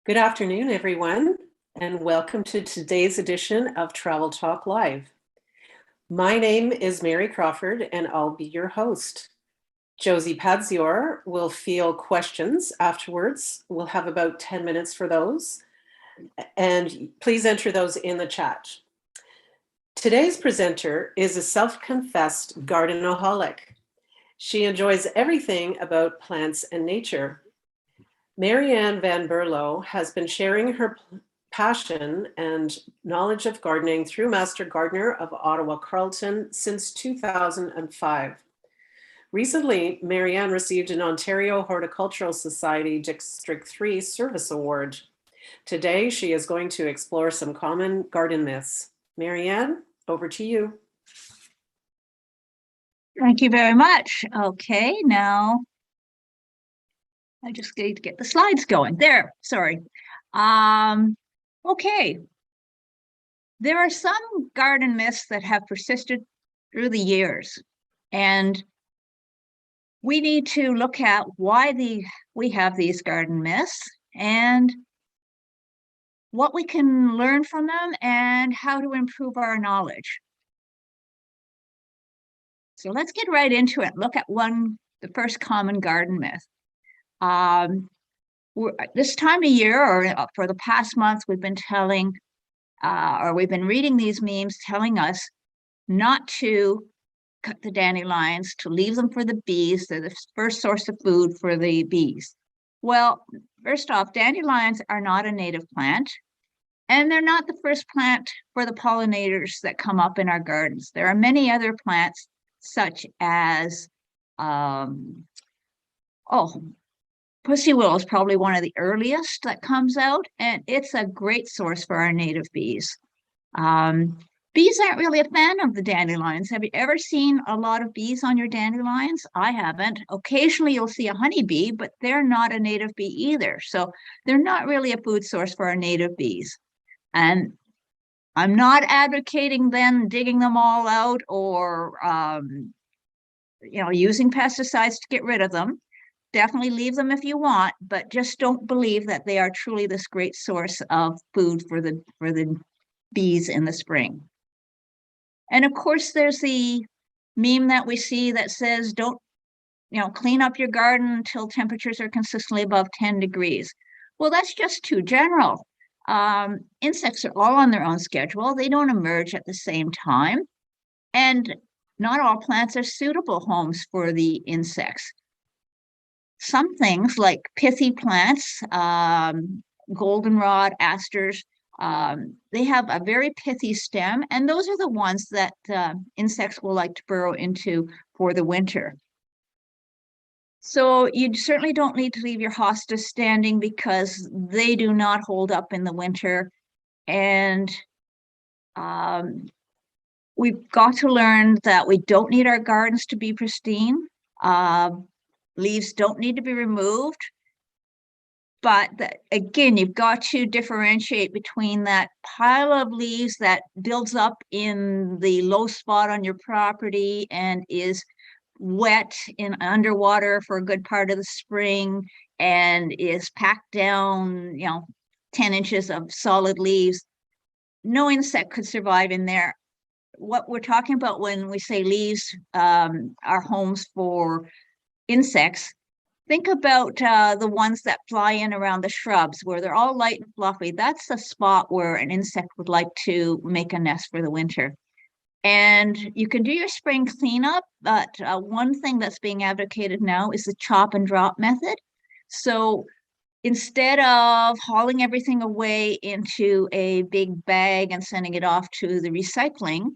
Good afternoon, everyone, and welcome to today's edition of Travel Talk Live. My name is Mary Crawford, and I'll be your host. Josie Padzior will field questions afterwards. We'll have about 10 minutes for those, and please enter those in the chat. Today's presenter is a self-confessed gardenaholic. She enjoys everything about plants and nature. Marianne Van Berlo has been sharing her passion and knowledge of gardening through Master Gardener of Ottawa-Carleton since 2005. Recently, Marianne received an Ontario Horticultural Society District 3 Service Award. Today, she is going to explore some common garden myths. Marianne, over to you. Thank you very much. Okay, now I just need to get the slides going. There, sorry. Okay. There are some garden myths that have persisted through the years, and we need to look at why we have these garden myths and what we can learn from them and how to improve our knowledge. So let's get right into it. Look at the first common garden myth. This time of year, or for the past month, we've been reading these memes telling us not to cut the dandelions, to leave them for the bees. They're the first source of food for the bees. Well, first off, dandelions are not a native plant, and they're not the first plant for the pollinators that come up in our gardens. There are many other plants, such as, pussy willow is probably one of the earliest that comes out, and it's a great source for our native bees. Bees aren't really a fan of the dandelions. Have you ever seen a lot of bees on your dandelions? I haven't. Occasionally you'll see a honeybee, but they're not a native bee either. So they're not really a food source for our native bees. And I'm not advocating then digging them all out or using pesticides to get rid of them. Definitely leave them if you want, but just don't believe that they are truly this great source of food for the bees in the spring. And of course, there's the meme that we see that says, don't, clean up your garden until temperatures are consistently above 10 degrees. Well, that's just too general. Insects are all on their own schedule. They don't emerge at the same time. And not all plants are suitable homes for the insects. Some things like pithy plants, goldenrod, asters, they have a very pithy stem, and those are the ones that insects will like to burrow into for the winter. So you certainly don't need to leave your hostas standing because they do not hold up in the winter. And we've got to learn that we don't need our gardens to be pristine. Leaves don't need to be removed. But again, you've got to differentiate between that pile of leaves that builds up in the low spot on your property and is wet in underwater for a good part of the spring and is packed down, 10 inches of solid leaves. No insect could survive in there. What we're talking about when we say leaves are homes for insects, think about the ones that fly in around the shrubs where they're all light and fluffy. That's a spot where an insect would like to make a nest for the winter. And you can do your spring cleanup, but one thing that's being advocated now is the chop and drop method. So instead of hauling everything away into a big bag and sending it off to the recycling,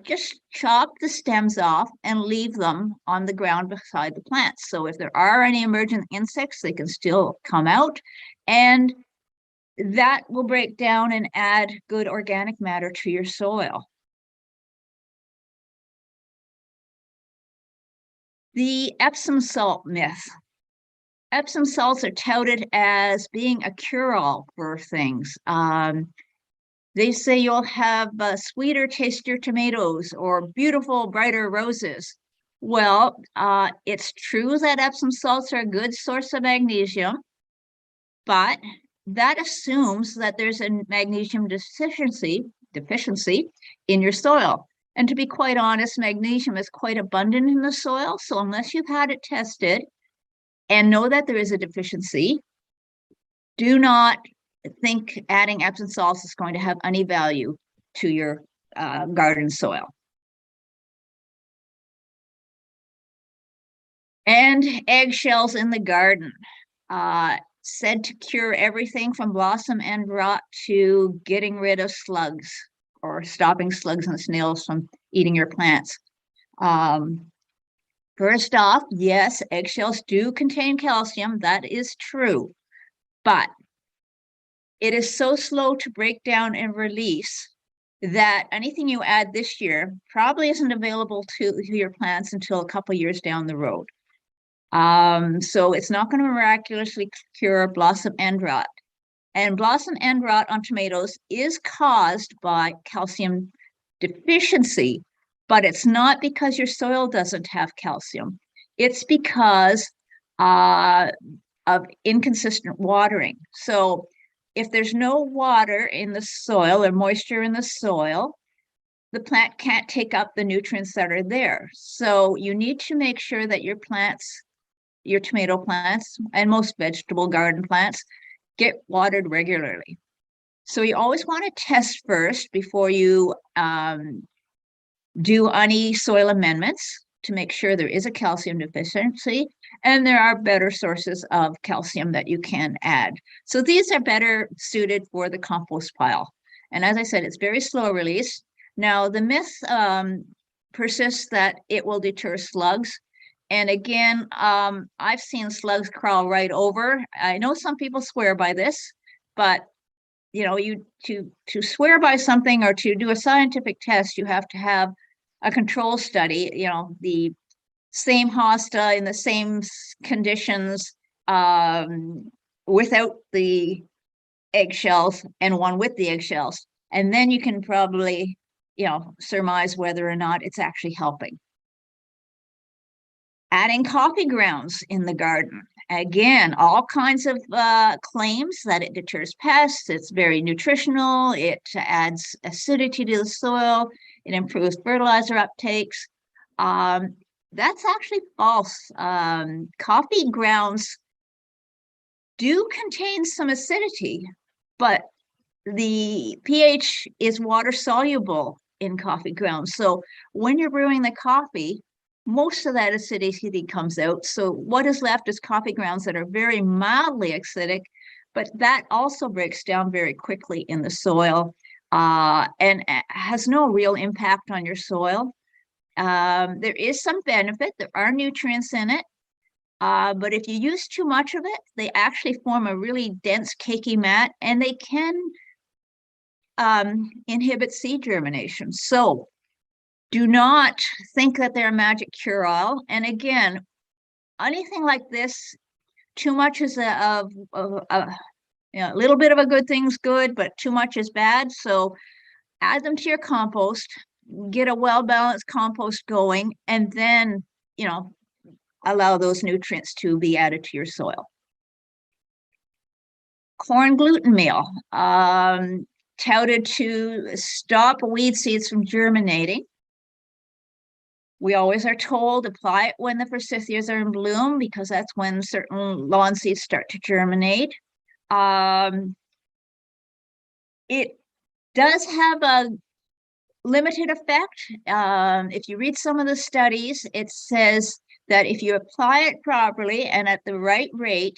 just chop the stems off and leave them on the ground beside the plants. So if there are any emergent insects, they can still come out, and that will break down and add good organic matter to your soil. The Epsom salt myth. Epsom salts are touted as being a cure-all for things. They say you'll have sweeter, tastier tomatoes or beautiful, brighter roses. Well, it's true that Epsom salts are a good source of magnesium, but that assumes that there's a magnesium deficiency in your soil. And to be quite honest, magnesium is quite abundant in the soil. So unless you've had it tested and know that there is a deficiency, do not think adding Epsom salts is going to have any value to your garden soil. And eggshells in the garden, said to cure everything from blossom end rot to getting rid of slugs or stopping slugs and snails from eating your plants. First off, yes, eggshells do contain calcium. That is true. But it is so slow to break down and release that anything you add this year probably isn't available to your plants until a couple years down the road. So it's not going to miraculously cure blossom end rot. And blossom end rot on tomatoes is caused by calcium deficiency, but it's not because your soil doesn't have calcium. It's because of inconsistent watering. So if there's no water in the soil or moisture in the soil, the plant can't take up the nutrients that are there. So you need to make sure that your plants, your tomato plants, and most vegetable garden plants get watered regularly. So you always want to test first before you do any soil amendments to make sure there is a calcium deficiency, and there are better sources of calcium that you can add. So these are better suited for the compost pile. And as I said, it's very slow release. Now, the myth persists that it will deter slugs. And again, I've seen slugs crawl right over. I know some people swear by this, but you know, to swear by something or to do a scientific test, you have to have a control study, you know, the same hosta in the same conditions without the eggshells and one with the eggshells. And then you can probably, you know, surmise whether or not it's actually helping. Adding coffee grounds in the garden. Again, all kinds of claims that it deters pests, it's very nutritional, it adds acidity to the soil, it improves fertilizer uptakes. That's actually false. Coffee grounds do contain some acidity, but the pH is water soluble in coffee grounds. So when you're brewing the coffee, most of that acidity comes out. So what is left is coffee grounds that are very mildly acidic, but that also breaks down very quickly in the soil and has no real impact on your soil. There is some benefit. There are nutrients in it. But if you use too much of it, they actually form a really dense, cakey mat, and they can inhibit seed germination. So do not think that they're a magic cure-all. And again, anything like this, too much is a little bit of a good thing's good, but too much is bad. So add them to your compost, get a well-balanced compost going, and then, you know, allow those nutrients to be added to your soil. Corn gluten meal, touted to stop weed seeds from germinating. We always are told apply it when the forsythias are in bloom because that's when certain lawn seeds start to germinate. It does have a limited effect. If you read some of the studies, it says that if you apply it properly and at the right rate,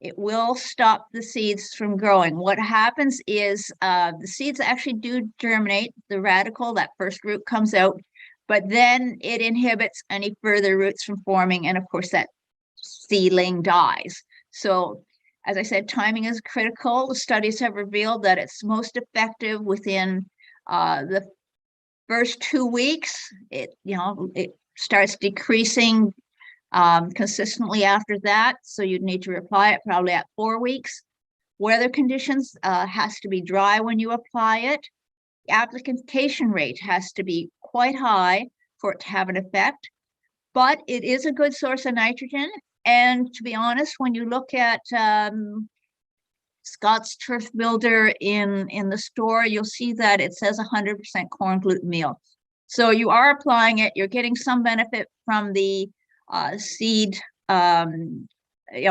it will stop the seeds from growing. What happens is the seeds actually do germinate, the radicle, that first root comes out, but then it inhibits any further roots from forming, and of course that seedling dies. So as I said, timing is critical. The studies have revealed that it's most effective within the first 2 weeks. It starts decreasing consistently after that. So you'd need to apply it probably at 4 weeks. Weather conditions has to be dry when you apply it. The application rate has to be quite high for it to have an effect, but it is a good source of nitrogen. And to be honest, when you look at Scott's Turf Builder in the store, you'll see that it says 100% corn gluten meal. So you are applying it, you're getting some benefit from the seed,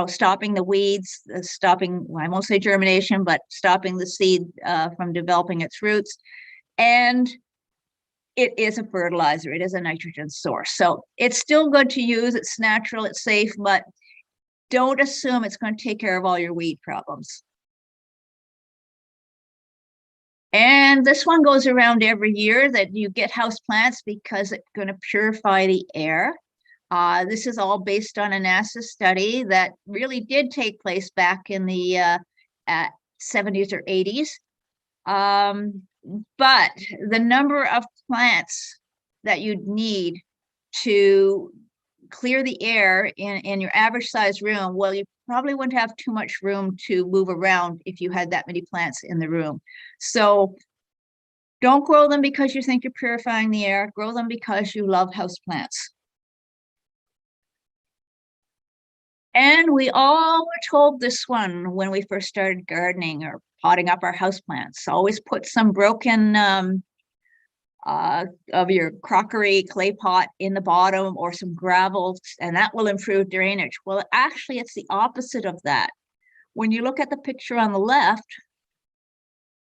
stopping the weeds, stopping, well, I won't say germination, but stopping the seed from developing its roots. And it is a fertilizer, it is a nitrogen source. So it's still good to use, it's natural, it's safe, but don't assume it's going to take care of all your weed problems. And this one goes around every year, that you get house plants because it's going to purify the air. This is all based on a NASA study that really did take place back in the 70s or 80s. But the number of plants that you'd need to clear the air in your average size room, well, you probably wouldn't have too much room to move around if you had that many plants in the room. So don't grow them because you think you're purifying the air. Grow them because you love houseplants. And we all were told this one when we first started gardening or potting up our houseplants. Always put some broken of your crockery clay pot in the bottom, or some gravel, and that will improve drainage. Well, actually, it's the opposite of that. When you look at the picture on the left,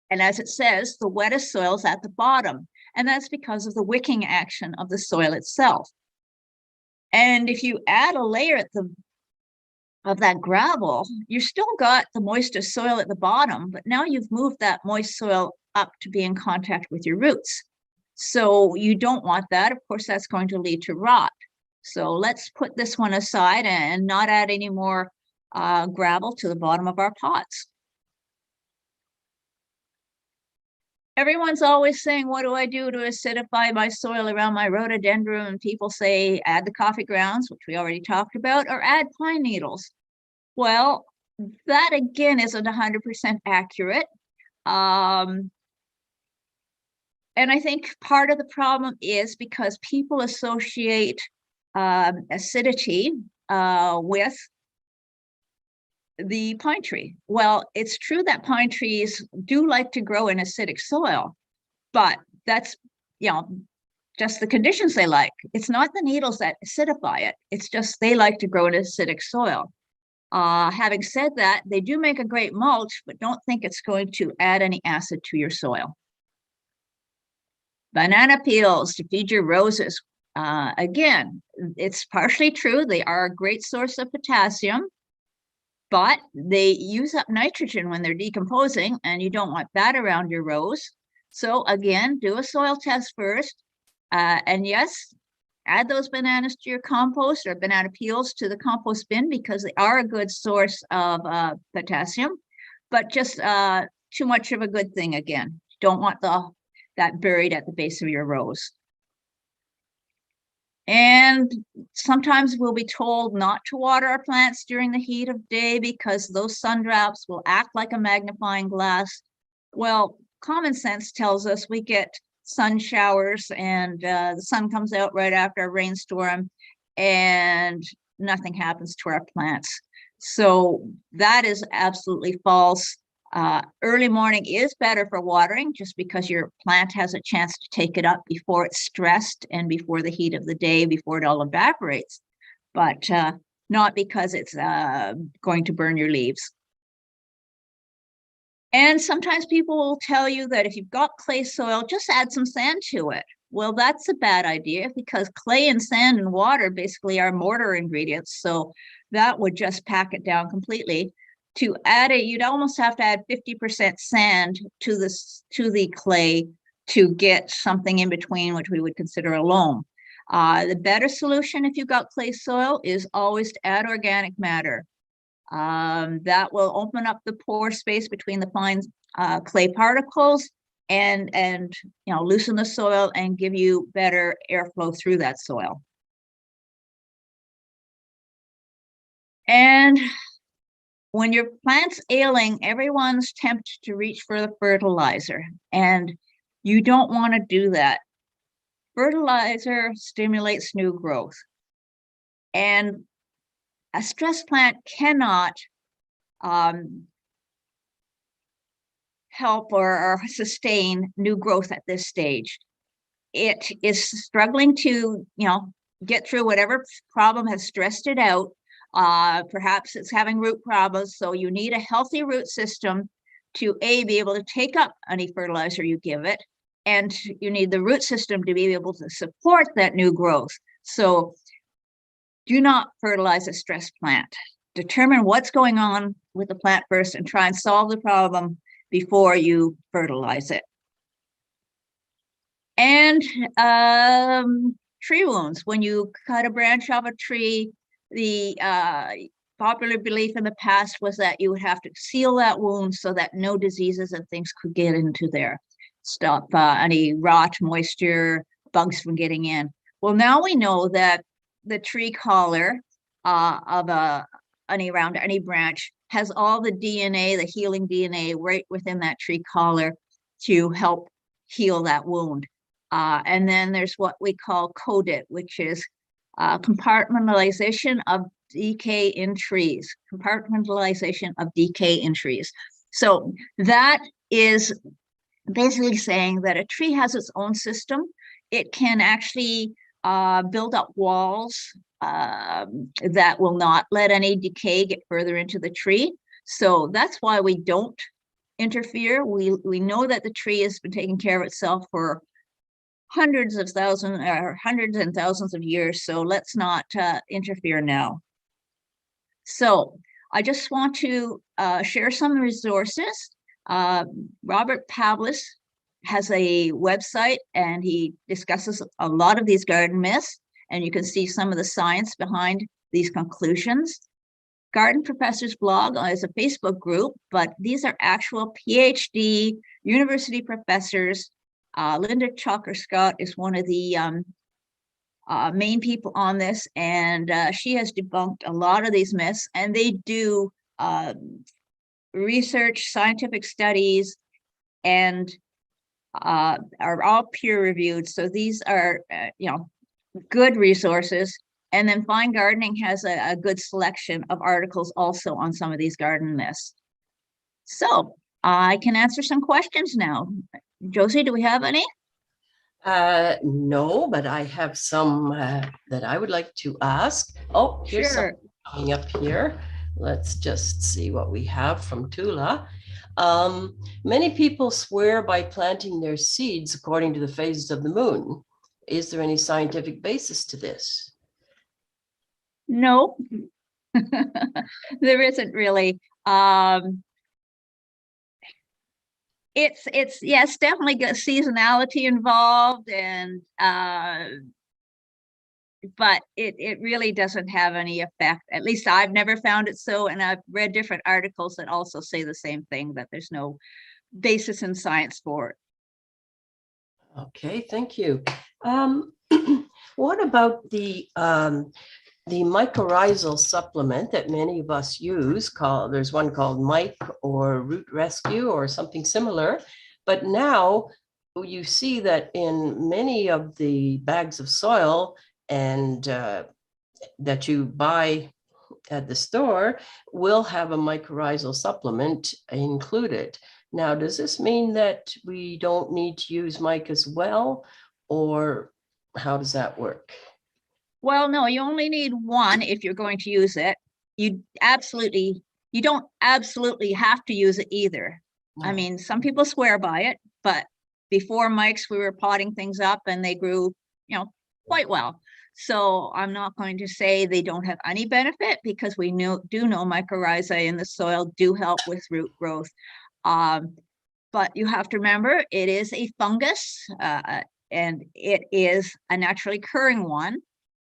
and as it says, the wettest soil is at the bottom, and that's because of the wicking action of the soil itself. And if you add a layer of that gravel, you still got the moistest soil at the bottom, but now you've moved that moist soil up to be in contact with your roots. So you don't want that. Of course, that's going to lead to rot. So let's put this one aside and not add any more gravel to the bottom of our pots. Everyone's always saying, what do I do to acidify my soil around my rhododendron? And people say, add the coffee grounds, which we already talked about, or add pine needles. Well, that again isn't 100% accurate. And I think part of the problem is because people associate acidity with the pine tree. Well, it's true that pine trees do like to grow in acidic soil, but that's, just the conditions they like. It's not the needles that acidify it. It's just they like to grow in acidic soil. Having said that, they do make a great mulch, but don't think it's going to add any acid to your soil. Banana peels to feed your roses. Again, it's partially true. They are a great source of potassium, but they use up nitrogen when they're decomposing, and you don't want that around your rose. So again, do a soil test first. And yes, add those bananas to your compost, or banana peels to the compost bin, because they are a good source of potassium, but just too much of a good thing again. Don't want that buried at the base of your rose. And sometimes we'll be told not to water our plants during the heat of day because those sun drops will act like a magnifying glass. Well, common sense tells us we get sun showers and the sun comes out right after a rainstorm and nothing happens to our plants. So that is absolutely false. Early morning is better for watering just because your plant has a chance to take it up before it's stressed and before the heat of the day, before it all evaporates, but not because it's going to burn your leaves. And sometimes people will tell you that if you've got clay soil, just add some sand to it. Well, that's a bad idea because clay and sand and water basically are mortar ingredients. So that would just pack it down completely. To add it, you'd almost have to add 50% sand to the clay to get something in between, which we would consider a loam. The better solution if you've got clay soil is always to add organic matter. That will open up the pore space between the fine clay particles and loosen the soil and give you better airflow through that soil. And when your plant's ailing, everyone's tempted to reach for the fertilizer, and you don't want to do that. Fertilizer stimulates new growth, and a stressed plant cannot help or sustain new growth at this stage. It is struggling to, get through whatever problem has stressed it out. Perhaps it's having root problems, so you need a healthy root system to be able to take up any fertilizer you give it, and you need the root system to be able to support that new growth. So do not fertilize a stressed plant. Determine what's going on with the plant first and try and solve the problem before you fertilize it. And tree wounds. When you cut a branch off a tree, the popular belief in the past was that you would have to seal that wound so that no diseases and things could get into there. Stop any rot, moisture, bugs from getting in. Well, now we know that the tree collar of around any branch has all the DNA, the healing DNA, right within that tree collar to help heal that wound. And then there's what we call CODIT, which is compartmentalization of decay in trees. Compartmentalization of decay in trees. So that is basically saying that a tree has its own system. It can actually build up walls that will not let any decay get further into the tree. So that's why we don't interfere. We know that the tree has been taking care of itself for hundreds and thousands of years. So let's not interfere now. So I just want to share some resources. Robert Pavlis has a website and he discusses a lot of these garden myths, and you can see some of the science behind these conclusions. Garden Professors blog is a Facebook group, but these are actual PhD university professors. Linda Chalker-Scott is one of the main people on this, and she has debunked a lot of these myths, and they do research, scientific studies, and are all peer-reviewed. So these are, good resources. And then Fine Gardening has a good selection of articles also on some of these garden myths. So I can answer some questions now. Josie, do we have any? No, but I have some that I would like to ask. Oh, here's Sure. something coming up here. Let's just see what we have from Tula. Many people swear by planting their seeds according to the phases of the moon. Is there any scientific basis to this? No, there isn't really. It's yes, definitely got seasonality involved, and but it really doesn't have any effect. At least I've never found it so, and I've read different articles that also say the same thing, that there's no basis in science for it. Okay, thank you. What about the mycorrhizal supplement that many of us use? There's one called Mike or Root Rescue or something similar. But now you see that in many of the bags of soil and that you buy at the store will have a mycorrhizal supplement included. Now, does this mean that we don't need to use Mike as well, or how does that work? Well, no, you only need one if you're going to use it. You don't absolutely have to use it either. No. I mean, some people swear by it, but before Mike's, we were potting things up and they grew, quite well. So I'm not going to say they don't have any benefit, because we do know mycorrhizae in the soil do help with root growth. But you have to remember, it is a fungus, and it is a naturally occurring one.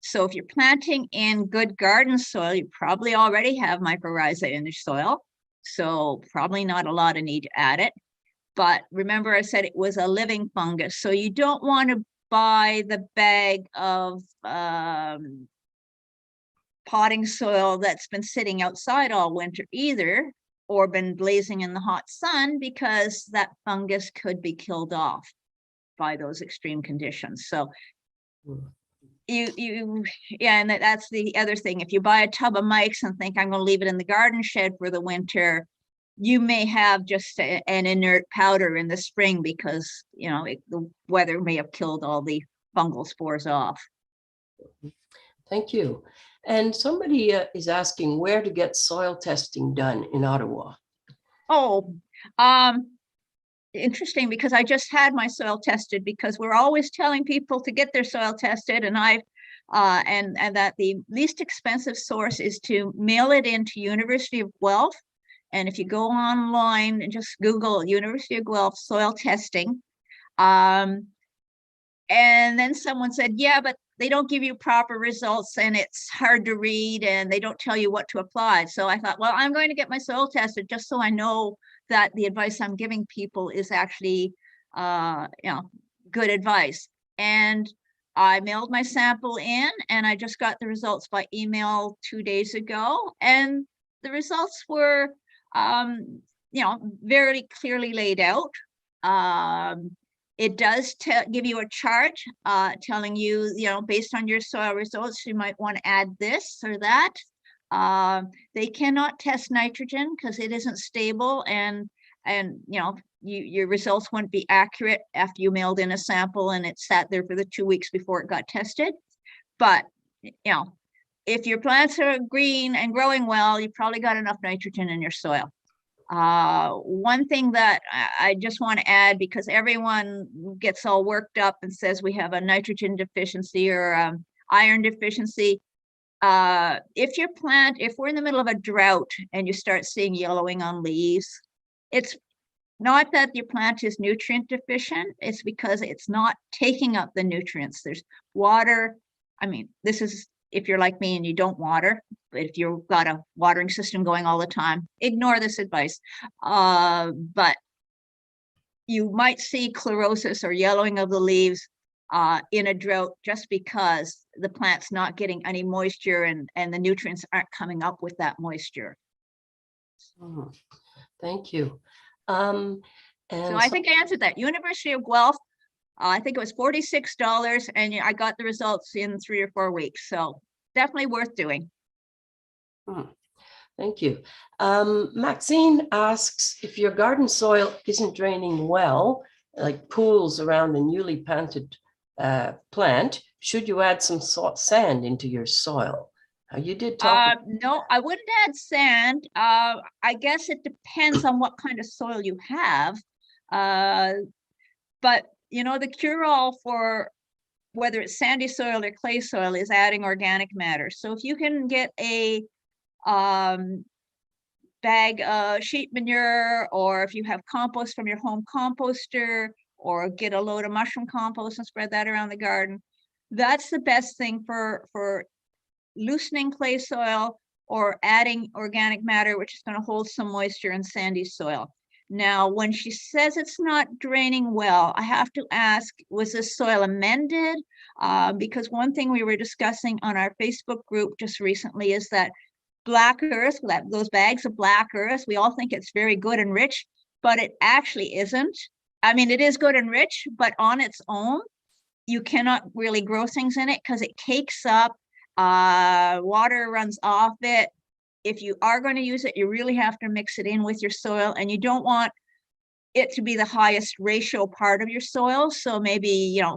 So if you're planting in good garden soil, you probably already have mycorrhizae in your soil. So probably not a lot of need to add it. But remember, I said it was a living fungus. So you don't want to buy the bag of potting soil that's been sitting outside all winter either, or been blazing in the hot sun, because that fungus could be killed off by those extreme conditions. So and that's the other thing. If you buy a tub of mics and think I'm going to leave it in the garden shed for the winter, you may have just an inert powder in the spring because, the weather may have killed all the fungal spores off. Thank you. And somebody is asking where to get soil testing done in Ottawa. Oh, interesting, because I just had my soil tested, because we're always telling people to get their soil tested, and and that the least expensive source is to mail it into University of Guelph. And if you go online and just Google University of Guelph soil testing, and then someone said, yeah, but they don't give you proper results and it's hard to read and they don't tell you what to apply. So I thought, well, I'm going to get my soil tested just so I know that the advice I'm giving people is actually, good advice. And I mailed my sample in, and I just got the results by email 2 days ago. And the results were, very clearly laid out. It does give you a chart telling you, based on your soil results, you might want to add this or that. They cannot test nitrogen because it isn't stable, and your results wouldn't be accurate after you mailed in a sample and it sat there for the 2 weeks before it got tested. But if your plants are green and growing well, you probably got enough nitrogen in your soil. One thing that I just want to add, because everyone gets all worked up and says we have a nitrogen deficiency or iron deficiency. If we're in the middle of a drought and you start seeing yellowing on leaves, it's not that your plant is nutrient deficient, it's because it's not taking up the nutrients. There's water. I mean, this is if you're like me and you don't water, but if you've got a watering system going all the time, ignore this advice. But you might see chlorosis or yellowing of the leaves in a drought just because the plant's not getting any moisture and the nutrients aren't coming up with that moisture. Thank you. So I think I answered that. University of Guelph, I think it was $46, and I got the results in 3 or 4 weeks. So definitely worth doing. Thank you. Maxine asks, if your garden soil isn't draining well, like pools around the newly planted plant, should you add some sand into your soil? You did talk. No, I wouldn't add sand. I guess it depends on what kind of soil you have. But the cure-all for whether it's sandy soil or clay soil is adding organic matter. So if you can get a bag of sheep manure, or if you have compost from your home composter, or get a load of mushroom compost and spread that around the garden, that's the best thing for loosening clay soil or adding organic matter, which is going to hold some moisture in sandy soil. Now, when she says it's not draining well, I have to ask, was this soil amended? Because one thing we were discussing on our Facebook group just recently is that black earth, those bags of black earth, we all think it's very good and rich, but it actually isn't. I mean, it is good and rich, but on its own, you cannot really grow things in it because it cakes up. Water runs off it. If you are going to use it, you really have to mix it in with your soil, and you don't want it to be the highest ratio part of your soil. So maybe, if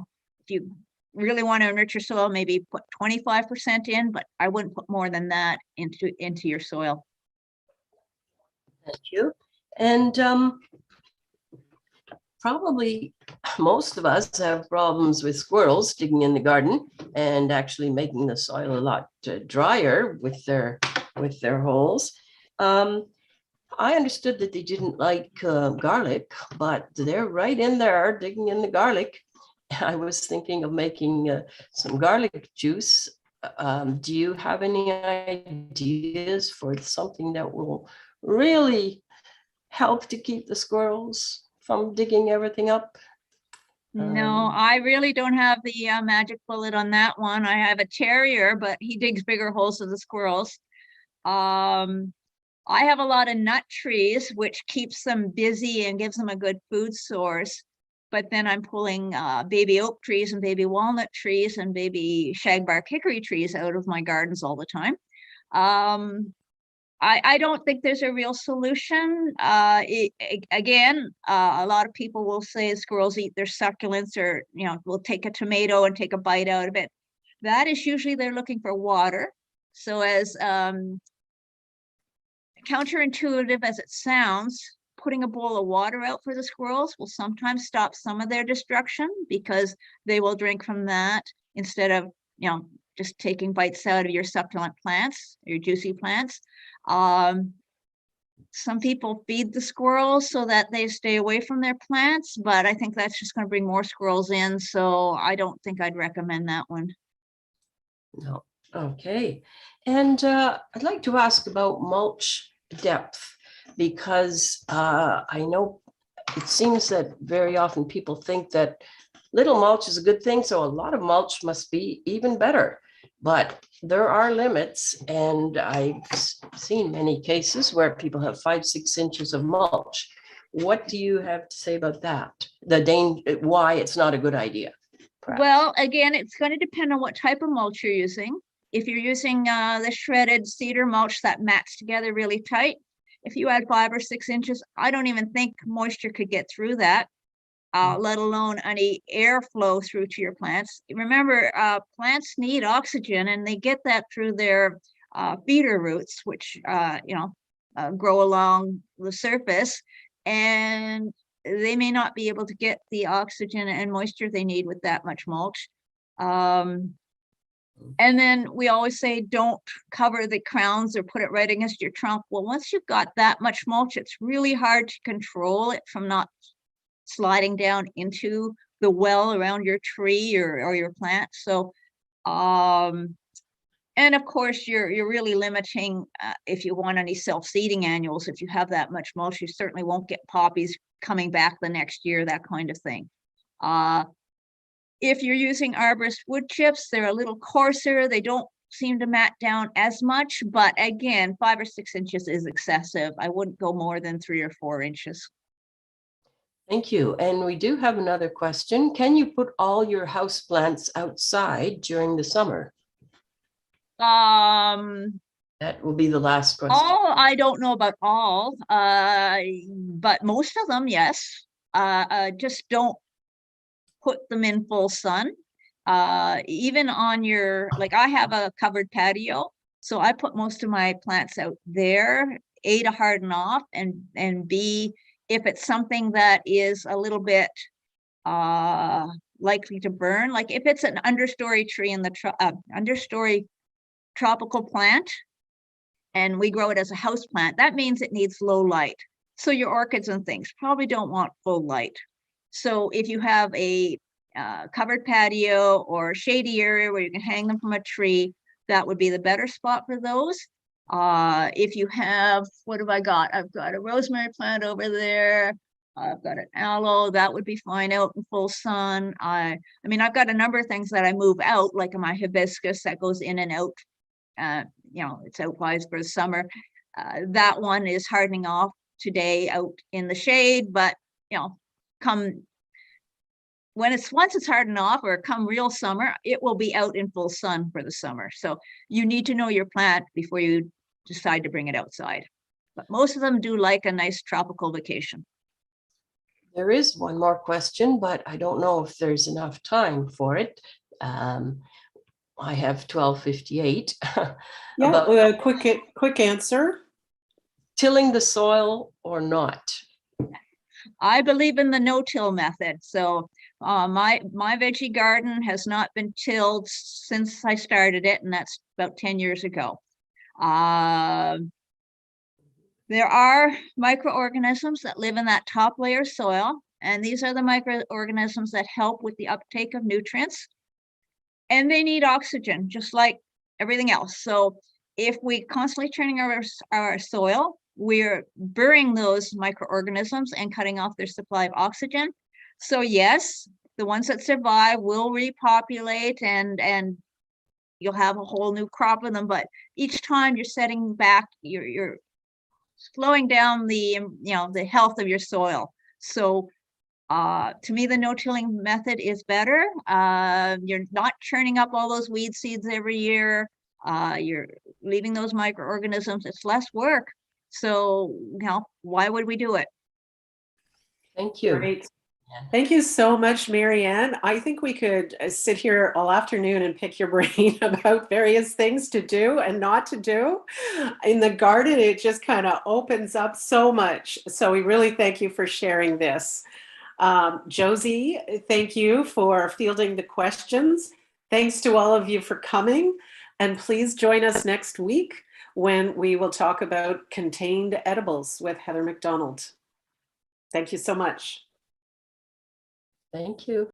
you really want to enrich your soil, maybe put 25% in, but I wouldn't put more than that into your soil. Thank you. And probably most of us have problems with squirrels digging in the garden and actually making the soil a lot drier with their holes. I understood that they didn't like garlic, but they're right in there digging in the garlic. I was thinking of making some garlic juice. Do you have any ideas for something that will really help to keep the squirrels from digging everything up? No, I really don't have the magic bullet on that one. I have a terrier, but he digs bigger holes than the squirrels. I have a lot of nut trees, which keeps them busy and gives them a good food source. But then I'm pulling baby oak trees and baby walnut trees and baby shagbark hickory trees out of my gardens all the time. I don't think there's a real solution. Again, a lot of people will say squirrels eat their succulents, or will take a tomato and take a bite out of it. That is usually they're looking for water. So as counterintuitive as it sounds, putting a bowl of water out for the squirrels will sometimes stop some of their destruction, because they will drink from that instead of just taking bites out of your succulent plants, your juicy plants. Some people feed the squirrels so that they stay away from their plants, but I think that's just going to bring more squirrels in. So I don't think I'd recommend that one. No. Okay. And I'd like to ask about mulch depth, because I know it seems that very often people think that little mulch is a good thing, so a lot of mulch must be even better. But there are limits, and I've seen many cases where people have 5-6 inches of mulch. What do you have to say about that? Why it's not a good idea? Perhaps. Well, again, it's going to depend on what type of mulch you're using. If you're using the shredded cedar mulch that mats together really tight, if you add 5 or 6 inches, I don't even think moisture could get through that. Let alone any airflow through to your plants. Remember, plants need oxygen, and they get that through their feeder roots, which grow along the surface, and they may not be able to get the oxygen and moisture they need with that much mulch. And then we always say don't cover the crowns or put it right against your trunk. Well, once you've got that much mulch, it's really hard to control it from not sliding down into the well around your tree or your plant. So and of course you're really limiting if you want any self-seeding annuals. If you have that much mulch, you certainly won't get poppies coming back the next year, that kind of thing. If you're using arborist wood chips, they're a little coarser. They don't seem to mat down as much, but again, 5 or 6 inches is excessive. I wouldn't go more than 3 or 4 inches. Thank you. And we do have another question. Can you put all your house plants outside during the summer? That will be the last question. All, I don't know about all, but most of them, yes. Just don't put them in full sun. Even on your, like I have a covered patio, so I put most of my plants out there, A, to harden off, and B, if it's something that is a little bit likely to burn, like if it's an understory tree in the understory tropical plant, and we grow it as a house plant, that means it needs low light. So your orchids and things probably don't want full light. So if you have a covered patio or shady area where you can hang them from a tree, that would be the better spot for those. If you have, what have I got? I've got a rosemary plant over there. I've got an aloe, that would be fine out in full sun. I mean, I've got a number of things that I move out, like my hibiscus that goes in and out. It's out wise for the summer. That one is hardening off today out in the shade, but come when once it's hardened off, or come real summer, it will be out in full sun for the summer. So you need to know your plant before you decide to bring it outside. But most of them do like a nice tropical vacation. There is one more question, but I don't know if there's enough time for it. I have 12:58. Yeah, about quick answer. tilling the soil or not. I believe in the no-till method. So my veggie garden has not been tilled since I started it, and that's about 10 years ago. There are microorganisms that live in that top layer soil, and these are the microorganisms that help with the uptake of nutrients. And they need oxygen, just like everything else. So if we constantly turning our soil, we're burying those microorganisms and cutting off their supply of oxygen. So yes, the ones that survive will repopulate, and you'll have a whole new crop of them. But each time you're setting back, you're slowing down the health of your soil. So to me, the no-tilling method is better. You're not churning up all those weed seeds every year. You're leaving those microorganisms. It's less work. So, why would we do it? Thank you. Great. Thank you so much, Marianne. I think we could sit here all afternoon and pick your brain about various things to do and not to do. In the garden, it just kind of opens up so much. So we really thank you for sharing this. Josie, thank you for fielding the questions. Thanks to all of you for coming. And please join us next week when we will talk about contained edibles with Heather McDonald. Thank you so much. Thank you.